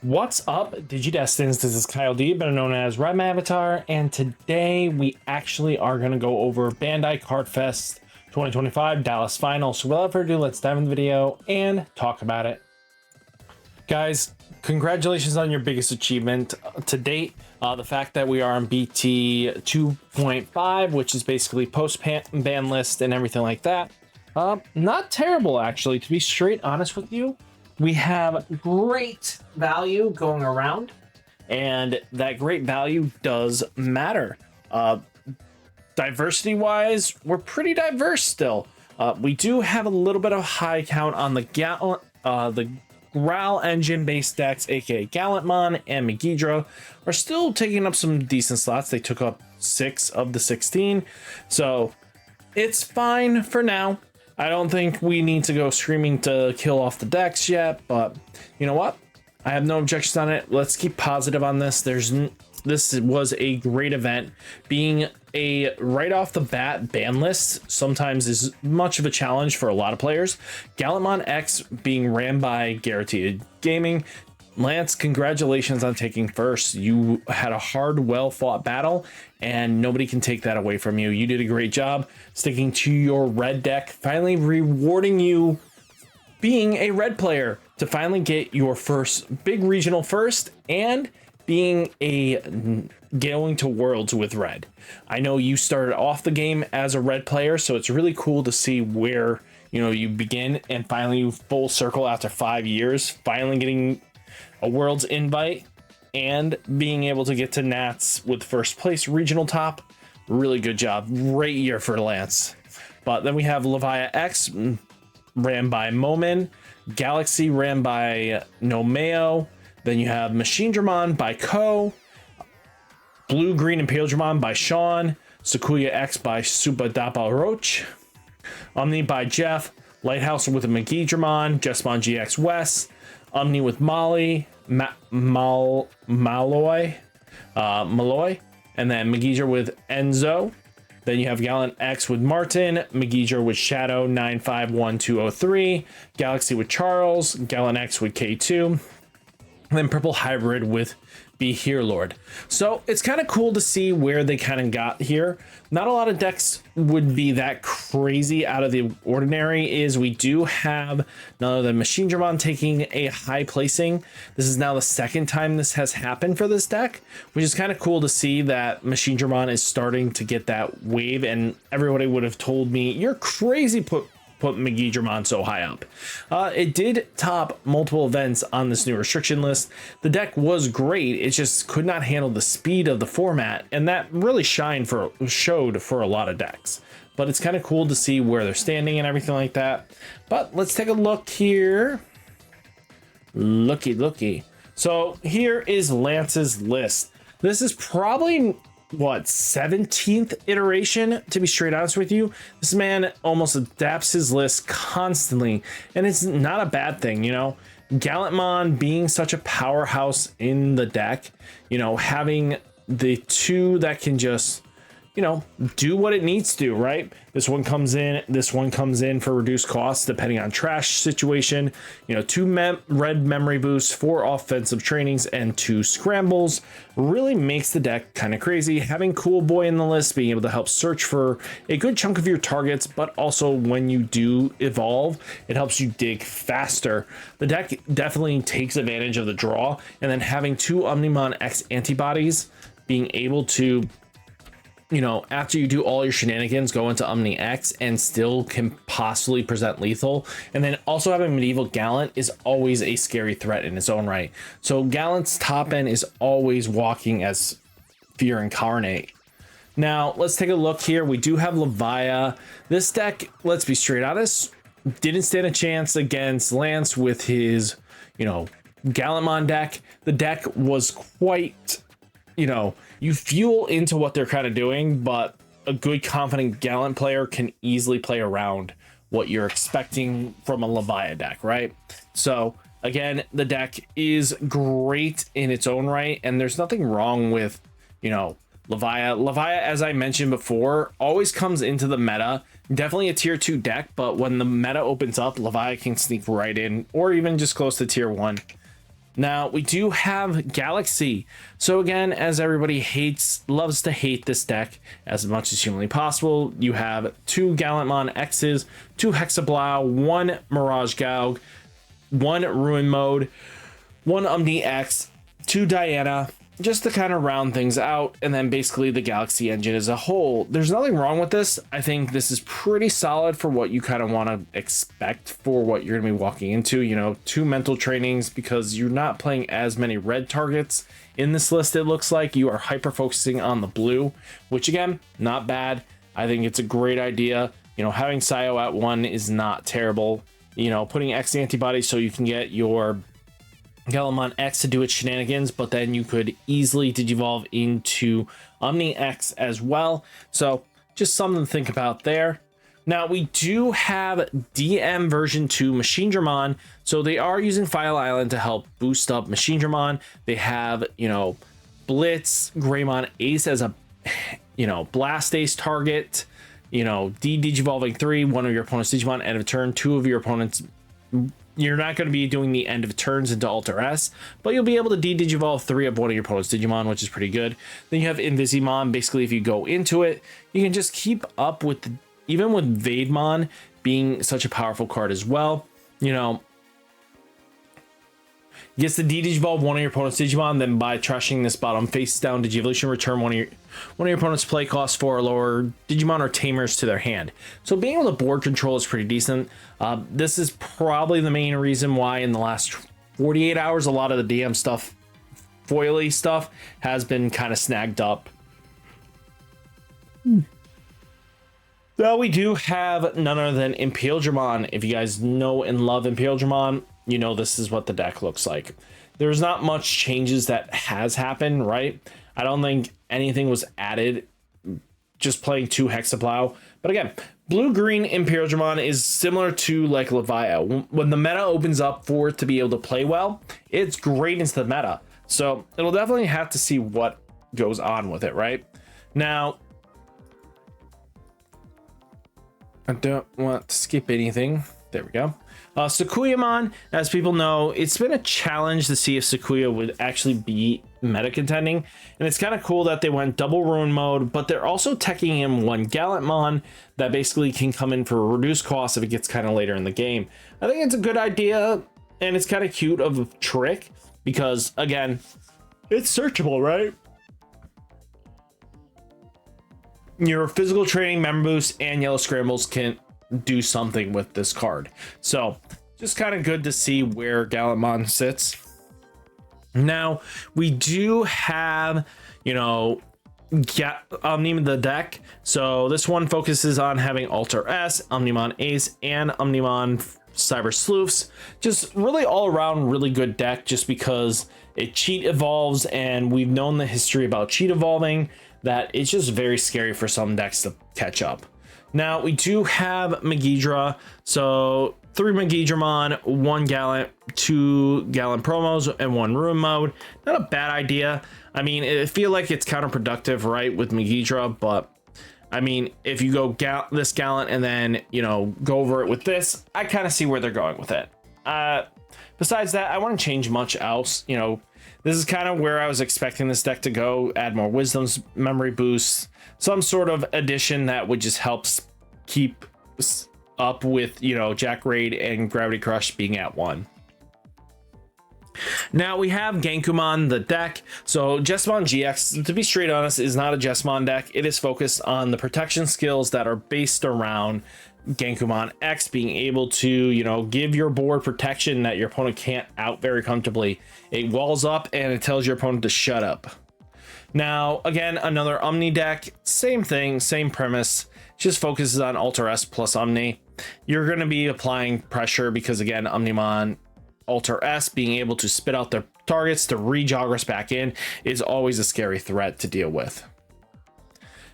What's up, Digidestins? This is Kyle D, better known as RideMyAvatar, and today we actually are going to go over Bandai Card Fest 2025 Dallas Final. So without further ado, let's dive in the video and talk about it. Guys, congratulations on your biggest achievement to date. The fact that we are on BT 2.5, which is basically post-ban list and everything like that. Not terrible, actually, to be straight honest with you. We have great value going around, and that great value does matter. Diversity wise, we're pretty diverse still. We do have a little bit of high count on the Growl engine based decks, aka Gallantmon and Megidra, are still taking up some decent slots. They took up 6 of the 16, so it's fine for now. I don't think we need to go screaming to kill off the decks yet, but you know what? I have no objections on it. Let's keep positive on this. This was a great event. Being a right off the bat ban list sometimes is much of a challenge for a lot of players. Gallantmon X being ran by Guaranteed Gaming. Lance, congratulations on taking first. You had a hard, well-fought battle, and nobody can take that away from you. You did a great job sticking to your red deck, finally rewarding you being a red player to finally get your first big regional first and being going to Worlds with red. I know you started off the game as a red player, so it's really cool to see where you begin and finally full circle after 5 years, finally getting a Worlds invite and being able to get to Nats with first place regional top. Really good job. Great year for Lance. But then we have Levia X ran by Momin, Galaxy ran by Nomeo. Then you have Machinedramon by Ko, Blue, Green, and Pale Dramon by Sean, Sakuya X by Subadapa Roach, Omni by Jeff, Lighthouse with a Megidramon, Jesmon GX West, Omni with Molly, Malloy, and then Megidra with Enzo. Then you have Gallant X with Martin, Megidra with Shadow 951203, Galaxy with Charles, Gallant X with K2, and then Purple Hybrid with Be Here Lord. So it's kind of cool to see where they kind of got here. Not a lot of decks would be that crazy out of the ordinary. We do have none other than Machinedramon taking a high placing. This is now the second time this has happened for this deck, which is kind of cool to see that Machinedramon is starting to get that wave, and everybody would have told me, you're crazy put Megidramon so high up. It did top multiple events on this new restriction list. The deck was great, it just could not handle the speed of the format, and that really showed for a lot of decks. But it's kind of cool to see where they're standing and everything like that. But let's take a look here. Looky. So here is Lance's list. This is probably what, 17th iteration, to be straight honest with you. This man almost adapts his list constantly, and it's not a bad thing. Gallantmon being such a powerhouse in the deck, having the two that can just do what it needs to, right? This one comes in for reduced costs depending on trash situation. 2 red memory boosts, 4 offensive trainings, and 2 scrambles really makes the deck kind of crazy. Having Cool Boy in the list, being able to help search for a good chunk of your targets, but also when you do evolve, it helps you dig faster. The deck definitely takes advantage of the draw, and then having 2 Omnimon X antibodies, being able to after you do all your shenanigans, go into Omni X and still can possibly present lethal. And then also having Medieval Gallant is always a scary threat in its own right. So Gallant's top end is always walking as Fear Incarnate. Now, let's take a look here. We do have Levia. This deck, let's be straight honest, didn't stand a chance against Lance with his, Gallantmon deck. The deck was quite... you fuel into what they're kind of doing, but a good confident Gallant player can easily play around what you're expecting from a Levia deck, right? So again, the deck is great in its own right, and there's nothing wrong with Levia. Levia, as I mentioned before, always comes into the meta. Definitely a tier 2 deck, but when the meta opens up, Levia can sneak right in, or even just close to tier 1. Now we do have Galaxy. So again, as everybody loves to hate this deck as much as humanly possible, you have 2 Gallantmon X's, 2 Hexablow, 1 Mirage Gaug, 1 Ruin Mode, 1 Omni X, 2 Diana, just to kind of round things out, and then basically the Galaxy engine as a whole. There's nothing wrong with this. I think this is pretty solid for what you kind of want to expect for what you're going to be walking into. You know, 2 mental trainings, because you're not playing as many red targets in this list. It looks like you are hyper focusing on the blue, which again, not bad. I think it's a great idea. You know, having Sayo at 1 is not terrible. You know, putting X antibodies so you can get your Gallantmon X to do its shenanigans, but then you could easily digivolve into Omni X as well. So just something to think about there. Now we do have DM version 2 Machinedramon. So they are using File Island to help boost up Machinedramon. They have, you know, Blitz, Greymon Ace as a, you know, Blast Ace target, you know, digivolving 3, one of your opponent's Digimon end of turn, 2 of your opponent's. You're not going to be doing the end of turns into Alter S, but you'll be able to digivolve 3 of one of your opponent's Digimon, which is pretty good. Then you have Invisimon. Basically, if you go into it, you can just keep up with, even with Vademon being such a powerful card as well. You know, gets to digivolve one of your opponent's Digimon, then by trashing this bottom face down Digivolution, return one of your opponent's play cost 4 or lower Digimon or Tamers to their hand. So being able to board control is pretty decent. This is probably the main reason why in the last 48 hours a lot of the DM stuff, foily stuff, has been kind of snagged up. Well, we do have none other than Dramon. If you guys know and love Dramon, you know this is what the deck looks like. There's not much changes that has happened, right? I don't think anything was added, just playing 2 Hexaplow. But again, blue-green Dramon is similar to like Levia. When the meta opens up for it to be able to play well, it's great into the meta. So it'll definitely have to see what goes on with it, right? Now, I don't want to skip anything. There we go. Sakuyamon, as people know, it's been a challenge to see if Sakuya would actually be meta contending, and it's kind of cool that they went double ruin mode, but they're also teching in 1 Gallantmon that basically can come in for a reduced cost if it gets kind of later in the game. I think it's a good idea, and it's kind of cute of a trick, because again, it's searchable, right? Your physical training, member boost, and yellow scrambles can do something with this card. So just kind of good to see where Gallantmon sits. Now we do have, you know, Omnimon the deck. So this one focuses on having Alter S, Omnimon Ace, and Omnimon Cyber Sleuths. Just really all around really good deck, just because it cheat evolves, and we've known the history about cheat evolving, that it's just very scary for some decks to catch up. Now we do have Megidra, so 3 Megidramon, 1 Gallant, 2 Gallant promos, and 1 Ruin Mode. Not a bad idea. I mean, I feel like it's counterproductive, right, with Megidra, but I mean, if you go this Gallant and then, you know, go over it with this, I kind of see where they're going with it. Besides that, I want to change much else. You know, this is kind of where I was expecting this deck to go. Add more wisdoms, memory boosts, some sort of addition that would just help keep up with, you know, Jack Raid and Gravity Crush being at 1. Now we have Genkumon the deck. So Jessamon GX, to be straight honest, is not a Jessamon deck. It is focused on the protection skills that are based around Genkumon X being able to, you know, give your board protection that your opponent can't out very comfortably. It walls up and it tells your opponent to shut up. Now, again, another Omni deck, same thing, same premise, just focuses on Alter S plus Omni. You're going to be applying pressure because, again, Omnimon Alter S being able to spit out their targets to re-Jogress back in is always a scary threat to deal with.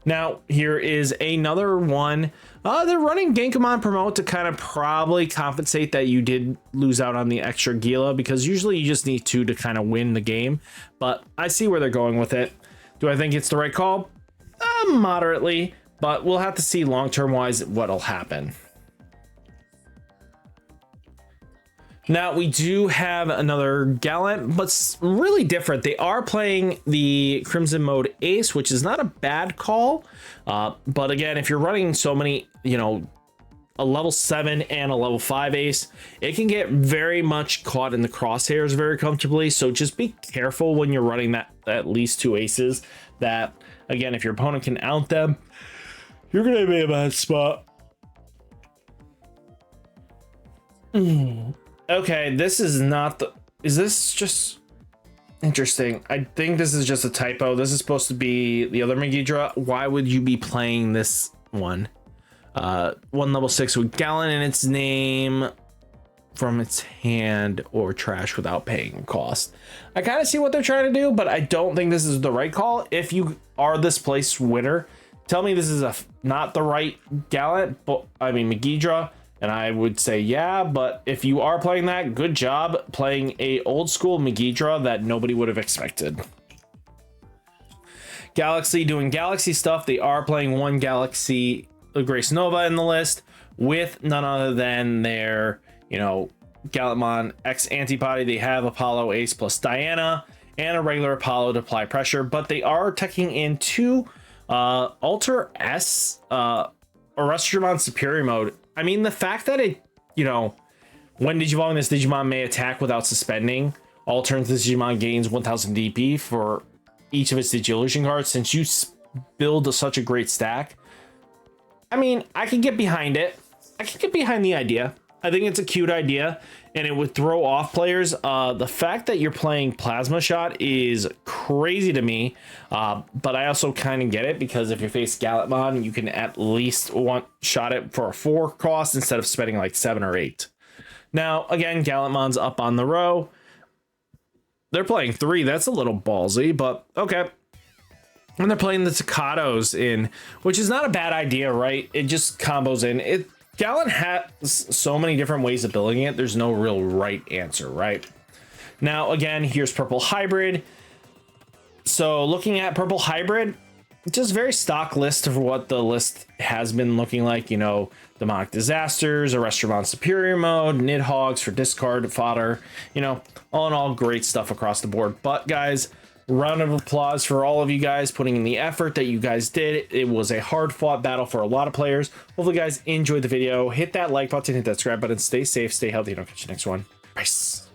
Now, here is another one. They're running Genkumon Promote to kind of probably compensate that you did lose out on the extra Gila, because usually you just need 2 to kind of win the game. But I see where they're going with it. Do I think it's the right call? Moderately, but we'll have to see long-term wise what'll happen. Now we do have another Gallant, but really different. They are playing the Crimson Mode Ace, which is not a bad call. But again, if you're running so many, you know, a level 7 and a level 5 Ace, it can get very much caught in the crosshairs very comfortably. So just be careful when you're running that at least 2 Aces, that again, if your opponent can out them, you're going to be in a bad spot. Okay, this is not the... Is this just... Interesting. I think this is just a typo. This is supposed to be the other Megidra. Why would you be playing this one? One level 6 with Gallant in its name from its hand or trash without paying cost. I kind of see what they're trying to do, but I don't think this is the right call. If you are this place winner, tell me this is not the right Gallant, but I mean Megidra. And I would say, yeah, but if you are playing that, good job playing a old school Megidra that nobody would have expected. Galaxy doing Galaxy stuff. They are playing one Galaxy Grace Nova in the list with none other than their, you know, Gallantmon X antibody. They have Apollo Ace plus Diana and a regular Apollo to apply pressure, but they are teching into Alter S Dramon Superior Mode. I mean, the fact that it, you know, when Digivolving this Digimon may attack without suspending, all turns this Digimon gains 1000 DP for each of its Digivolution cards. Since you build such a great stack, I mean, I can get behind it. I can get behind the idea. I think it's a cute idea, and it would throw off players. The fact that you're playing Plasma Shot is crazy to me, but I also kind of get it, because if you face Gallantmon, you can at least one-shot it for a 4 cost instead of spending like 7 or 8. Now, again, Gallantmon's up on the row. They're playing 3. That's a little ballsy, but okay. And they're playing the Takatos in, which is not a bad idea, right? It just combos in. Gallant has so many different ways of building it. There's no real right answer, right? Now, again, here's Purple Hybrid. So looking at Purple Hybrid, just very stock list of what the list has been looking like. You know, Demonic Disasters, Dramon Superior Mode, Nidhogs for discard fodder. You know, all in all, great stuff across the board. But guys, round of applause for all of you guys putting in the effort that you guys did. It was a hard fought battle for a lot of players. Hopefully you guys enjoyed the video. Hit that like button, hit that subscribe button, stay safe, stay healthy, and I'll catch you next one. Peace.